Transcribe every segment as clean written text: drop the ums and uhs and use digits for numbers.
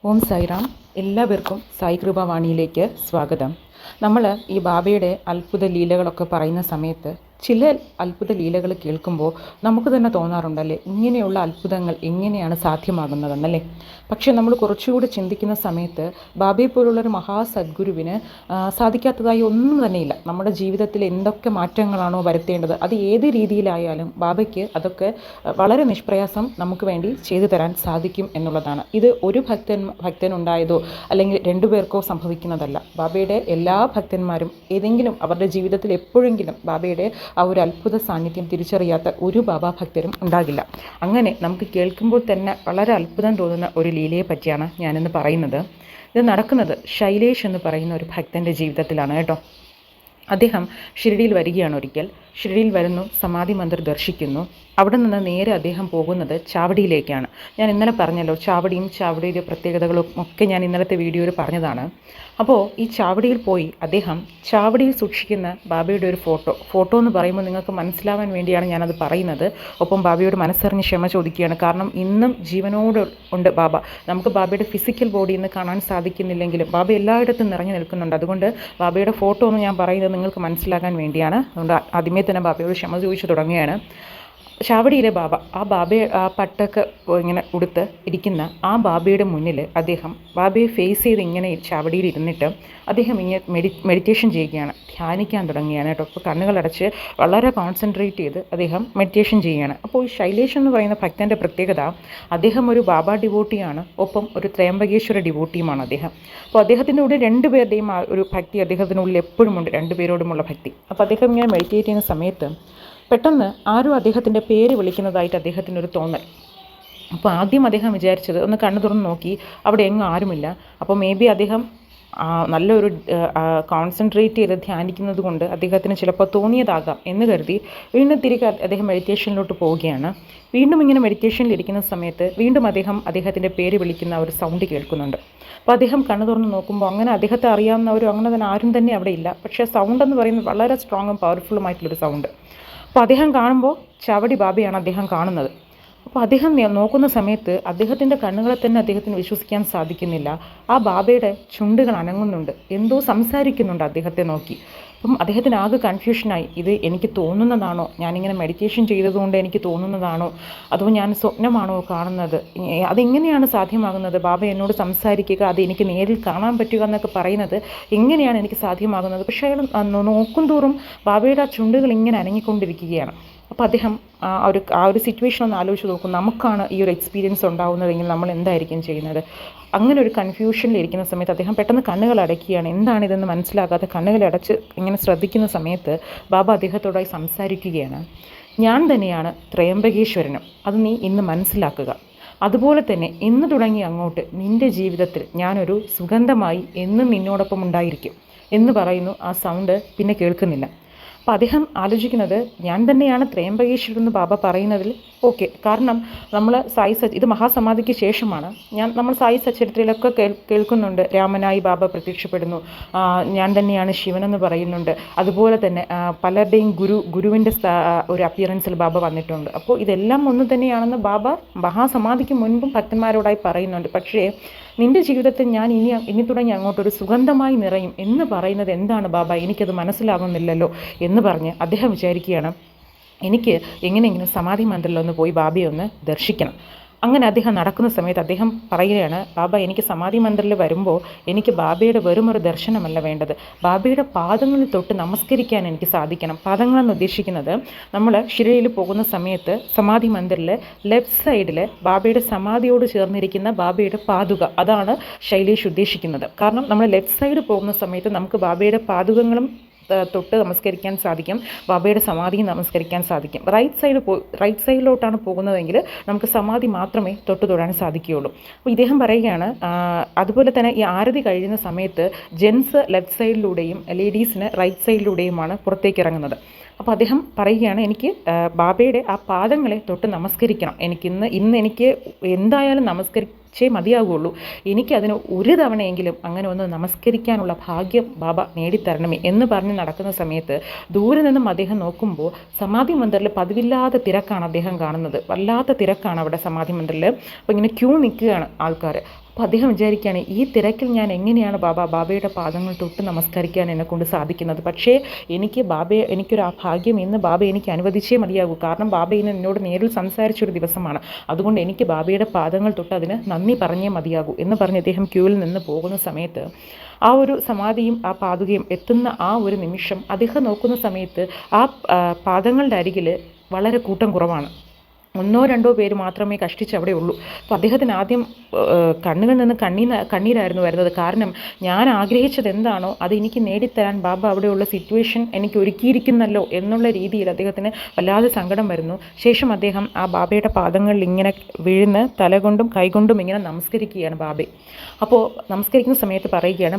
ഓം സായിറാം. എല്ലാവർക്കും സായി കൃപാവാണിയിലേക്ക് സ്വാഗതം. നമ്മൾ ഈ ബാബയുടെ അത്ഭുത ലീലകളൊക്കെ പറയുന്ന സമയത്ത് ചില അത്ഭുത ലീലകൾ കേൾക്കുമ്പോൾ നമുക്ക് തന്നെ തോന്നാറുണ്ടല്ലേ, ഇങ്ങനെയുള്ള അത്ഭുതങ്ങൾ എങ്ങനെയാണ് സാധ്യമാകുന്നതെന്നല്ലേ. പക്ഷേ നമ്മൾ കുറച്ചുകൂടി ചിന്തിക്കുന്ന സമയത്ത് ബാബയെ പോലുള്ളൊരു മഹാസദ്ഗുരുവിന് സാധിക്കാത്തതായി ഒന്നും തന്നെയില്ല. നമ്മുടെ ജീവിതത്തിൽ എന്തൊക്കെ മാറ്റങ്ങളാണോ വരുത്തേണ്ടത്, അത് ഏത് രീതിയിലായാലും ബാബയ്ക്ക് അതൊക്കെ വളരെ നിഷ്പ്രയാസം നമുക്ക് വേണ്ടി ചെയ്തു തരാൻ സാധിക്കും എന്നുള്ളതാണ്. ഇത് ഒരു ഭക്തനുണ്ടായതോ അല്ലെങ്കിൽ രണ്ടുപേർക്കോ സംഭവിക്കുന്നതല്ല. ബാബയുടെ എല്ലാ ഭക്തന്മാരും ഏതെങ്കിലും അവരുടെ ജീവിതത്തിൽ എപ്പോഴെങ്കിലും ബാബയുടെ ആ ഒരു അത്ഭുത സാന്നിധ്യം തിരിച്ചറിയാത്ത ഒരു ബാബാ ഭക്തരും ഉണ്ടാകില്ല. അങ്ങനെ നമുക്ക് കേൾക്കുമ്പോൾ തന്നെ വളരെ അത്ഭുതം തോന്നുന്ന ഒരു ലീലയെ പറ്റിയാണ് ഞാനിന്ന് പറയുന്നത്. ഇത് നടക്കുന്നത് ശൈലേഷ് എന്ന് പറയുന്ന ഒരു ഭക്തൻ്റെ ജീവിതത്തിലാണ് കേട്ടോ. അദ്ദേഹം ഷിരഡിയിൽ വരികയാണ്. ഒരിക്കൽ ഷിരഡിയിൽ വരുന്നു, സമാധി മന്ദിർ ദർശിക്കുന്നു. അവിടെ നിന്ന് നേരെ അദ്ദേഹം പോകുന്നത് ചാവടിയിലേക്കാണ്. ഞാൻ ഇന്നലെ പറഞ്ഞല്ലോ, ചാവടിയുടെ പ്രത്യേകതകളും ഒക്കെ ഞാൻ ഇന്നലത്തെ വീഡിയോയിൽ പറഞ്ഞതാണ്. അപ്പോൾ ഈ ചാവടിയിൽ പോയി അദ്ദേഹം ചാവടിയിൽ സൂക്ഷിക്കുന്ന ബാബയുടെ ഒരു ഫോട്ടോ എന്ന് പറയുമ്പോൾ നിങ്ങൾക്ക് മനസ്സിലാവാൻ വേണ്ടിയാണ് ഞാനത് പറയുന്നത്. ഒപ്പം ബാബയോട് മനസ്സറിഞ്ഞ് ക്ഷമ ചോദിക്കുകയാണ്. കാരണം ഇന്നും ജീവനോട് ഉണ്ട് ബാബ. നമുക്ക് ബാബയുടെ ഫിസിക്കൽ ബോഡി ഇന്ന് കാണാൻ സാധിക്കുന്നില്ലെങ്കിലും ബാബ എല്ലായിടത്തും നിറഞ്ഞു നിൽക്കുന്നുണ്ട്. അതുകൊണ്ട് ബാബയുടെ ഫോട്ടോ എന്ന് ഞാൻ പറയുന്നത് നിങ്ങൾക്ക് മനസ്സിലാക്കാൻ വേണ്ടിയാണ്. അതുകൊണ്ട് ആദ്യമേ തന്നെ ബാബയോട് ക്ഷമ ചോദിച്ചു തുടങ്ങുകയാണ്. ചാവടിയിലെ ബാബ, ആ പട്ടൊക്കെ ഇങ്ങനെ ഉടുത്ത് ഇരിക്കുന്ന ആ ബാബയുടെ മുന്നിൽ അദ്ദേഹം ബാബയെ ഫേസ് ചെയ്ത് ഇങ്ങനെ ചാവടിയിൽ ഇരുന്നിട്ട് അദ്ദേഹം ഇങ്ങനെ മെഡിറ്റേഷൻ ചെയ്യുകയാണ്, ധ്യാനിക്കാൻ തുടങ്ങുകയാണ് കേട്ടോ. അപ്പോൾ കണ്ണുകളടച്ച് വളരെ കോൺസെൻട്രേറ്റ് ചെയ്ത് അദ്ദേഹം മെഡിറ്റേഷൻ ചെയ്യുകയാണ്. അപ്പോൾ ഈ ശൈലേഷ് എന്ന് പറയുന്ന ഭക്തൻ്റെ പ്രത്യേകത, അദ്ദേഹം ഒരു ബാബ ഡിവോട്ടിയാണ്, ഒപ്പം ഒരു ത്രയംബകേശ്വര ഡിവോട്ടിയുമാണ് അദ്ദേഹം. അപ്പോൾ അദ്ദേഹത്തിൻ്റെ കൂടെ രണ്ടുപേരുടെയും ആ ഒരു ഭക്തി അദ്ദേഹത്തിനുള്ളിൽ എപ്പോഴും ഉണ്ട്, രണ്ടുപേരോടുമുള്ള ഭക്തി. അപ്പോൾ അദ്ദേഹം ഇങ്ങനെ മെഡിറ്റേറ്റ് ചെയ്യുന്ന സമയത്ത് പെട്ടെന്ന് ആരും അദ്ദേഹത്തിൻ്റെ പേര് വിളിക്കുന്നതായിട്ട് അദ്ദേഹത്തിനൊരു തോന്നൽ. അപ്പോൾ ആദ്യം അദ്ദേഹം വിചാരിച്ചത്, ഒന്ന് കണ്ണു തുറന്ന് നോക്കി, അവിടെ എങ്ങും ആരുമില്ല. അപ്പോൾ മേ ബി അദ്ദേഹം നല്ലൊരു കോൺസെൻട്രേറ്റ് ചെയ്ത് ധ്യാനിക്കുന്നത് കൊണ്ട് അദ്ദേഹത്തിന് ചിലപ്പോൾ തോന്നിയതാകാം എന്ന് കരുതി വീണ്ടും തിരികെ അദ്ദേഹം മെഡിറ്റേഷനിലോട്ട് പോവുകയാണ്. വീണ്ടും ഇങ്ങനെ മെഡിറ്റേഷനിലിരിക്കുന്ന സമയത്ത് വീണ്ടും അദ്ദേഹത്തിൻ്റെ പേര് വിളിക്കുന്ന ഒരു സൗണ്ട് കേൾക്കുന്നുണ്ട്. അപ്പോൾ അദ്ദേഹം കണ്ണു തുറന്ന് നോക്കുമ്പോൾ അങ്ങനെ അദ്ദേഹത്തെ അറിയാവുന്നവരും അങ്ങനെ തന്നെ ആരും തന്നെ അവിടെ ഇല്ല. പക്ഷേ സൗണ്ട് എന്ന് പറയുന്നത് വളരെ സ്ട്രോങ്ങും പവർഫുള്ളുമായിട്ടുള്ളൊരു സൗണ്ട്. അപ്പോൾ അദ്ദേഹം കാണുമ്പോൾ ചാവടി ബാബയാണ് അദ്ദേഹം കാണുന്നത്. അപ്പോൾ അദ്ദേഹം നോക്കുന്ന സമയത്ത് അദ്ദേഹത്തിൻ്റെ കണ്ണുകളെ തന്നെ അദ്ദേഹത്തിന് വിശ്വസിക്കാൻ സാധിക്കുന്നില്ല. ആ ബാബയുടെ ചുണ്ടുകൾ അനങ്ങുന്നുണ്ട്, എന്തോ സംസാരിക്കുന്നുണ്ട് അദ്ദേഹത്തെ നോക്കി. അപ്പം അദ്ദേഹത്തിന് ആകെ കൺഫ്യൂഷനായി. ഇത് എനിക്ക് തോന്നുന്നതാണോ, ഞാനിങ്ങനെ മെഡിറ്റേഷൻ ചെയ്തതുകൊണ്ട് എനിക്ക് തോന്നുന്നതാണോ, അതോ ഞാൻ സ്വപ്നമാണോ കാണുന്നത്, അതെങ്ങനെയാണ് സാധ്യമാകുന്നത്, ബാബ എന്നോട് സംസാരിക്കുക, അത് എനിക്ക് നേരിൽ കാണാൻ പറ്റുക എന്നൊക്കെ പറയുന്നത് എങ്ങനെയാണ് എനിക്ക് സാധ്യമാകുന്നത്. പക്ഷേ അയാൾ നോക്കും തോറും ബാബയുടെ ആ ചുണ്ടുകൾ ഇങ്ങനെ അനങ്ങിക്കൊണ്ടിരിക്കുകയാണ്. അപ്പോൾ അദ്ദേഹം ആ ഒരു സിറ്റുവേഷൻ ഒന്ന് ആലോചിച്ച് നോക്കും, നമുക്കാണ് ഈ ഒരു എക്സ്പീരിയൻസ് ഉണ്ടാവുന്നതെങ്കിൽ നമ്മൾ എന്തായിരിക്കും ചെയ്യുന്നത്. അങ്ങനെ ഒരു കൺഫ്യൂഷനിലിരിക്കുന്ന സമയത്ത് അദ്ദേഹം പെട്ടെന്ന് കണ്ണുകൾ അടയ്ക്കുകയാണ്. എന്താണിതെന്ന് മനസ്സിലാക്കാതെ കണ്ണുകളടച്ച് ഇങ്ങനെ ശ്രദ്ധിക്കുന്ന സമയത്ത് ബാബ അദ്ദേഹത്തോടായി സംസാരിക്കുകയാണ്. ഞാൻ തന്നെയാണ് ത്രയംബകേശ്വരനും, അത് നീ ഇന്ന് മനസ്സിലാക്കുക. അതുപോലെ തന്നെ ഇന്ന് തുടങ്ങി അങ്ങോട്ട് നിൻ്റെ ജീവിതത്തിൽ ഞാനൊരു സുഗന്ധമായി എന്നും നിന്നോടൊപ്പം ഉണ്ടായിരിക്കും എന്ന് പറയുന്നു. ആ സൗണ്ട് പിന്നെ കേൾക്കുന്നില്ല. അപ്പോൾ അദ്ദേഹം ആലോചിക്കുന്നത്, ഞാൻ തന്നെയാണ് ത്രയംബകേശ്വരൻ എന്ന് ബാബ പറയുന്നതിൽ ഓക്കെ. കാരണം നമ്മൾ ഇത് മഹാസമാധിക്ക് ശേഷമാണ്. നമ്മൾ സായി സച്ചരിത്രയിലൊക്കെ കേൾക്കുന്നുണ്ട്, രാമനായി ബാബ പ്രത്യക്ഷപ്പെടുന്നു, ഞാൻ തന്നെയാണ് ശിവനെന്ന് പറയുന്നുണ്ട്. അതുപോലെ തന്നെ പലരുടെയും ഗുരുവിൻ്റെ ഒരു അപ്പിയറൻസിൽ ബാബ വന്നിട്ടുണ്ട്. അപ്പോൾ ഇതെല്ലാം ഒന്ന് തന്നെയാണെന്ന് ബാബ മഹാസമാധിക്ക് മുൻപും ഭക്തന്മാരോടായി പറയുന്നുണ്ട്. പക്ഷേ നിൻ്റെ ജീവിതത്തിൽ ഞാൻ ഇനി തുടങ്ങി അങ്ങോട്ടൊരു സുഗന്ധമായി നിറയും എന്ന് പറയുന്നത് എന്താണ് ബാബ, എനിക്കത് മനസ്സിലാകുന്നില്ലല്ലോ എന്ന് പറഞ്ഞ് അദ്ദേഹം വിചാരിക്കുകയാണ്, എനിക്ക് എങ്ങനെയെങ്കിലും സമാധി മന്ദിറിലൊന്ന് പോയി ബാബയെ ഒന്ന് ദർശിക്കണം. അങ്ങനെ അദ്ദേഹം നടക്കുന്ന സമയത്ത് അദ്ദേഹം പറയുകയാണ്, ബാബ എനിക്ക് സമാധി മന്ദിറിൽ വരുമ്പോൾ എനിക്ക് ബാബയുടെ വെറുമൊരു ദർശനമല്ല വേണ്ടത്, ബാബയുടെ പാദങ്ങളിൽ തൊട്ട് നമസ്കരിക്കാൻ എനിക്ക് സാധിക്കണം. പാദങ്ങളെന്ന് ഉദ്ദേശിക്കുന്നത്, നമ്മൾ ഷിരഡിയിൽ പോകുന്ന സമയത്ത് സമാധി മന്ദിറിൽ ലെഫ്റ്റ് സൈഡിൽ ബാബയുടെ സമാധിയോട് ചേർന്നിരിക്കുന്ന ബാബയുടെ പാദുക, അതാണ് ശൈലേഷ് ഉദ്ദേശിക്കുന്നത്. കാരണം നമ്മൾ ലെഫ്റ്റ് സൈഡ് പോകുന്ന സമയത്ത് നമുക്ക് ബാബയുടെ പാദുകങ്ങളും തൊട്ട് നമസ്കരിക്കാൻ സാധിക്കും, ബാബയുടെ സമാധിയും നമസ്കരിക്കാൻ സാധിക്കും. റൈറ്റ് സൈഡിലോട്ടാണ് പോകുന്നതെങ്കിൽ നമുക്ക് സമാധി മാത്രമേ തൊടാൻ സാധിക്കുകയുള്ളൂ. അപ്പോൾ ഇദ്ദേഹം പറയുകയാണ്, അതുപോലെ തന്നെ ഈ ആരതി കഴിയുന്ന സമയത്ത് ജെൻസ് ലെഫ്റ്റ് സൈഡിലൂടെയും ലേഡീസിന് റൈറ്റ് സൈഡിലൂടെയുമാണ് പുറത്തേക്ക് ഇറങ്ങുന്നത്. അപ്പോൾ അദ്ദേഹം പറയുകയാണ്, എനിക്ക് ബാബയുടെ ആ പാദങ്ങളെ തൊട്ട് നമസ്കരിക്കണം, ഇന്ന് എനിക്ക് എന്തായാലും നമസ്കരിച്ചേ മതിയാകുള്ളൂ, എനിക്കതിന് ഒരു തവണയെങ്കിലും അങ്ങനെ ഒന്ന് നമസ്കരിക്കാനുള്ള ഭാഗ്യം ബാബ നേടിത്തരണമേ എന്ന് പറഞ്ഞ് നടക്കുന്ന സമയത്ത് ദൂരെ നിന്നും അദ്ദേഹം നോക്കുമ്പോൾ സമാധി മന്ദിറിൽ പതിവില്ലാത്ത തിരക്കാണ് അദ്ദേഹം കാണുന്നത്. വല്ലാത്ത തിരക്കാണ് അവിടെ സമാധി മന്ദിറിൽ. അപ്പോൾ ഇങ്ങനെ ക്യൂ നിൽക്കുകയാണ് ആൾക്കാർ. അപ്പോൾ അദ്ദേഹം വിചാരിക്കുകയാണ്, ഈ തിരക്കിൽ ഞാൻ എങ്ങനെയാണ് ബാബയുടെ പാദങ്ങൾ തൊട്ട് നമസ്കരിക്കാൻ എന്നെക്കൊണ്ട് സാധിക്കുന്നത്. പക്ഷേ എനിക്കൊരു ആ ഭാഗ്യം ഇന്ന് ബാബ എനിക്ക് അനുവദിച്ചേ മതിയാകൂ. കാരണം ബാബ ഇന്ന് എന്നോട് നേരിൽ സംസാരിച്ചൊരു ദിവസമാണ്. അതുകൊണ്ട് എനിക്ക് ബാബയുടെ പാദങ്ങൾ തൊട്ട് അതിന് നന്ദി പറഞ്ഞേ മതിയാകൂ എന്ന് പറഞ്ഞ് അദ്ദേഹം ക്യൂവിൽ നിന്ന് പോകുന്ന സമയത്ത് ആ ഒരു സമാധിയും ആ പാതുകയും എത്തുന്ന ആ ഒരു നിമിഷം അദ്ദേഹം നോക്കുന്ന സമയത്ത് ആ പാദങ്ങളുടെ അരികിൽ വളരെ കൂട്ടം കുറവാണ്. 1-2 പേര് മാത്രമേ കഷ്ടിച്ച് അവിടെ ഉള്ളൂ. അപ്പോൾ അദ്ദേഹത്തിന് ആദ്യം കണ്ണുകളിൽ നിന്ന് കണ്ണീരായിരുന്നു വരുന്നത്. കാരണം ഞാൻ ആഗ്രഹിച്ചത് എന്താണോ അത് എനിക്ക് നേടിത്തരാൻ ബാബ അവിടെയുള്ള സിറ്റുവേഷൻ എനിക്ക് ഒരുക്കിയിരിക്കുന്നല്ലോ എന്നുള്ള രീതിയിൽ അദ്ദേഹത്തിന് വല്ലാതെ സങ്കടം വരുന്നു. ശേഷം അദ്ദേഹം ആ ബാബയുടെ പാദങ്ങളിൽ ഇങ്ങനെ വീഴുന്ന് തലകൊണ്ടും കൈകൊണ്ടും ഇങ്ങനെ നമസ്കരിക്കുകയാണ് ബാബയെ. അപ്പോൾ നമസ്കരിക്കുന്ന സമയത്ത് പറയുകയാണ്,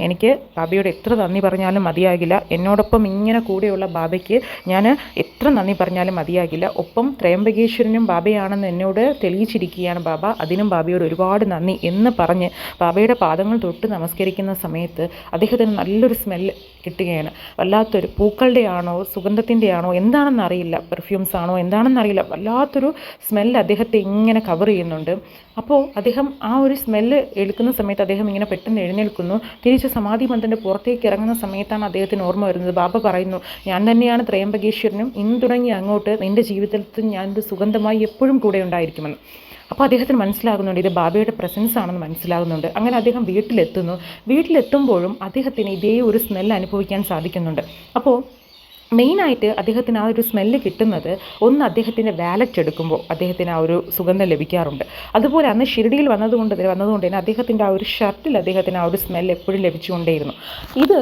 എനിക്ക് ബാബയോട് എത്ര നന്ദി പറഞ്ഞാലും മതിയാകില്ല. എന്നോടൊപ്പം ഇങ്ങനെ കൂടെയുള്ള ബാബയ്ക്ക് ഞാൻ എത്ര നന്ദി പറഞ്ഞാലും മതിയാകില്ല. ഒപ്പം ത്രയംബകേശ്വരനും ബാബയാണെന്ന് എന്നോട് തെളിയിച്ചിരിക്കുകയാണ് ബാബ. അതിനും ബാബയോട് ഒരുപാട് നന്ദി എന്ന് പറഞ്ഞ് ബാബയുടെ പാദങ്ങൾ തൊട്ട് നമസ്കരിക്കുന്ന സമയത്ത് അദ്ദേഹത്തിന് നല്ലൊരു സ്മെല്ല് കിട്ടുകയാണ്. വല്ലാത്തൊരു പൂക്കളുടെ ആണോ സുഗന്ധത്തിൻ്റെ ആണോ എന്താണെന്നറിയില്ല, പെർഫ്യൂംസ് ആണോ എന്താണെന്നറിയില്ല, വല്ലാത്തൊരു സ്മെല്ല് അദ്ദേഹത്തെ ഇങ്ങനെ കവർ ചെയ്യുന്നുണ്ട്. അപ്പോൾ അദ്ദേഹം ആ ഒരു സ്മെല്ല് എടുക്കുന്ന സമയത്ത് അദ്ദേഹം ഇങ്ങനെ പെട്ടെന്ന് എഴുന്നേൽക്കുന്നു. തിരിച്ച് സമാധി മന്ദിരത്തിൻ്റെ പുറത്തേക്ക് ഇറങ്ങുന്ന സമയത്താണ് അദ്ദേഹത്തിന് ഓർമ്മ വരുന്നത്. ബാബ പറയുന്നു, ഞാൻ തന്നെയാണ് ത്രയംബകേശ്വരനും, ഇന്ന് തുടങ്ങി അങ്ങോട്ട് നിൻ്റെ ജീവിതത്തിൽ ഞാനൊരു സുഗന്ധമായി എപ്പോഴും കൂടെ ഉണ്ടായിരിക്കുമെന്ന്. അപ്പോൾ അദ്ദേഹത്തിന് മനസ്സിലാകുന്നുണ്ട് ഇത് ബാബയുടെ പ്രസൻസ് ആണെന്ന് മനസ്സിലാകുന്നുണ്ട്. അങ്ങനെ അദ്ദേഹം വീട്ടിലെത്തുമ്പോഴും അദ്ദേഹത്തിന് ഇതേ ഒരു സ്മെല്ല് അനുഭവിക്കാൻ സാധിക്കുന്നുണ്ട്. അപ്പോൾ മെയിനായിട്ട് അദ്ദേഹത്തിന് ആ ഒരു സ്മെല്ല് കിട്ടുന്നത് അദ്ദേഹത്തിൻ്റെ വാലറ്റ് എടുക്കുമ്പോൾ അദ്ദേഹത്തിന് ആ ഒരു സുഗന്ധം ലഭിക്കാറുണ്ട്. അതുപോലെ അന്ന് ഷിർഡിയിൽ വന്നതുകൊണ്ട് തന്നെ അദ്ദേഹത്തിൻ്റെ ആ ഒരു ഷർട്ടിൽ അദ്ദേഹത്തിന് ആ ഒരു സ്മെല്ല് എപ്പോഴും ലഭിച്ചുകൊണ്ടേയിരുന്നു. ഇത്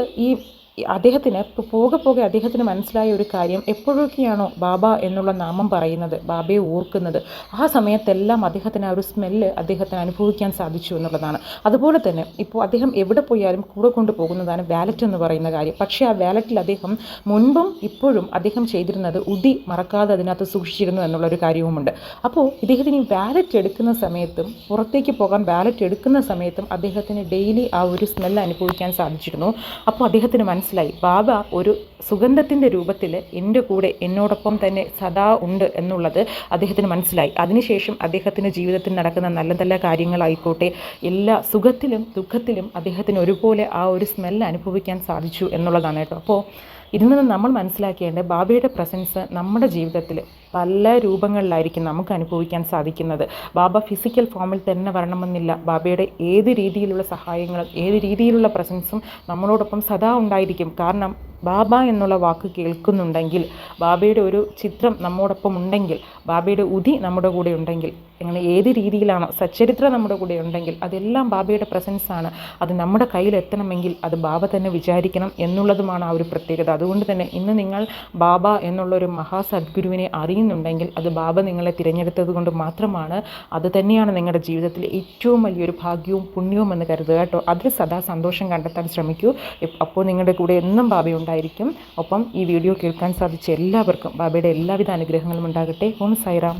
അദ്ദേഹത്തിന് പോകെ അദ്ദേഹത്തിന് മനസ്സിലായ ഒരു കാര്യം, എപ്പോഴൊക്കെയാണോ ബാബ എന്നുള്ള നാമം പറയുന്നത്, ബാബയെ ഓർക്കുന്നത്, ആ സമയത്തെല്ലാം അദ്ദേഹത്തിന് ആ ഒരു സ്മെല്ല് അദ്ദേഹത്തിന് അനുഭവിക്കാൻ സാധിച്ചു എന്നുള്ളതാണ്. അതുപോലെ തന്നെ ഇപ്പോൾ അദ്ദേഹം എവിടെ പോയാലും കൂടെ കൊണ്ടുപോകുന്നതാണ് വാലറ്റ് എന്ന് പറയുന്ന കാര്യം. പക്ഷേ ആ വാലറ്റിൽ അദ്ദേഹം മുൻപും ഇപ്പോഴും അദ്ദേഹം ചെയ്തിരുന്നത് ഉതി മറക്കാതെ അതിനകത്ത് സൂക്ഷിച്ചിരുന്നു എന്നുള്ളൊരു കാര്യവുമുണ്ട്. അപ്പോൾ ഇദ്ദേഹത്തിന് ഈ വാലറ്റ് എടുക്കുന്ന സമയത്തും പുറത്തേക്ക് പോകാൻ വാലറ്റ് എടുക്കുന്ന സമയത്തും അദ്ദേഹത്തിന് ഡെയിലി ആ ഒരു സ്മെല്ല് അനുഭവിക്കാൻ സാധിച്ചിരുന്നു. അപ്പോൾ അദ്ദേഹത്തിന് മനസ്സിലായി ബാബ ഒരു സുഗന്ധത്തിൻ്റെ രൂപത്തിൽ എൻ്റെ കൂടെ എന്നോടൊപ്പം തന്നെ സദാ ഉണ്ട് എന്നുള്ളത് അദ്ദേഹത്തിന് മനസ്സിലായി. അതിനുശേഷം അദ്ദേഹത്തിൻ്റെ ജീവിതത്തിൽ നടക്കുന്ന നല്ല നല്ല കാര്യങ്ങളായിക്കോട്ടെ, എല്ലാ സുഖത്തിലും ദുഃഖത്തിലും അദ്ദേഹത്തിന് ഒരുപോലെ ആ ഒരു സ്മെല്ല് അനുഭവിക്കാൻ സാധിച്ചു എന്നുള്ളതാണ് കേട്ടോ. അപ്പോൾ ഇതിൽ നിന്ന് നമ്മൾ മനസ്സിലാക്കേണ്ടത് ബാബയുടെ പ്രസൻസ് നമ്മുടെ ജീവിതത്തിൽ പല രൂപങ്ങളിലായിരിക്കും നമുക്ക് അനുഭവിക്കാൻ സാധിക്കുന്നത്. ബാബ ഫിസിക്കൽ ഫോമിൽ തന്നെ വരണമെന്നില്ല. ബാബയുടെ ഏത് രീതിയിലുള്ള സഹായങ്ങളും ഏത് രീതിയിലുള്ള പ്രസൻസും നമ്മളോടൊപ്പം സദാ ഉണ്ടായിരിക്കും. കാരണം ബാബ എന്നുള്ള വാക്ക് കേൾക്കുന്നുണ്ടെങ്കിൽ, ബാബയുടെ ഒരു ചിത്രം നമ്മോടൊപ്പം ഉണ്ടെങ്കിൽ, ബാബയുടെ ഉതി നമ്മുടെ കൂടെ ഉണ്ടെങ്കിൽ, അങ്ങനെ ഏത് രീതിയിലാണോ സച്ചരിത്രം നമ്മുടെ കൂടെ ഉണ്ടെങ്കിൽ അതെല്ലാം ബാബയുടെ പ്രസൻസാണ്. അത് നമ്മുടെ കയ്യിലെത്തണമെങ്കിൽ അത് ബാബ തന്നെ വിചാരിക്കണം എന്നുള്ളതുമാണ് ആ ഒരു പ്രത്യേകത. അതുകൊണ്ട് തന്നെ ഇന്ന് നിങ്ങൾ ബാബ എന്നുള്ളൊരു മഹാസദ്ഗുരുവിനെ അറിയുന്നുണ്ടെങ്കിൽ അത് ബാബ നിങ്ങളെ തിരഞ്ഞെടുത്തത് കൊണ്ട് മാത്രമാണ്. അത് തന്നെയാണ് നിങ്ങളുടെ ജീവിതത്തിലെ ഏറ്റവും വലിയൊരു ഭാഗ്യവും പുണ്യവും എന്ന് കരുതുക കേട്ടോ. അതിൽ സദാ സന്തോഷം കണ്ടെത്താൻ ശ്രമിക്കൂ. അപ്പോൾ നിങ്ങളുടെ കൂടെ എന്നും ബാബയുണ്ടായിരിക്കും. ഒപ്പം ഈ വീഡിയോ കേൾക്കാൻ സാധിച്ച എല്ലാവർക്കും ബാബയുടെ എല്ലാവിധ അനുഗ്രഹങ്ങളും ഉണ്ടാകട്ടെ. ഓം സായിറാം.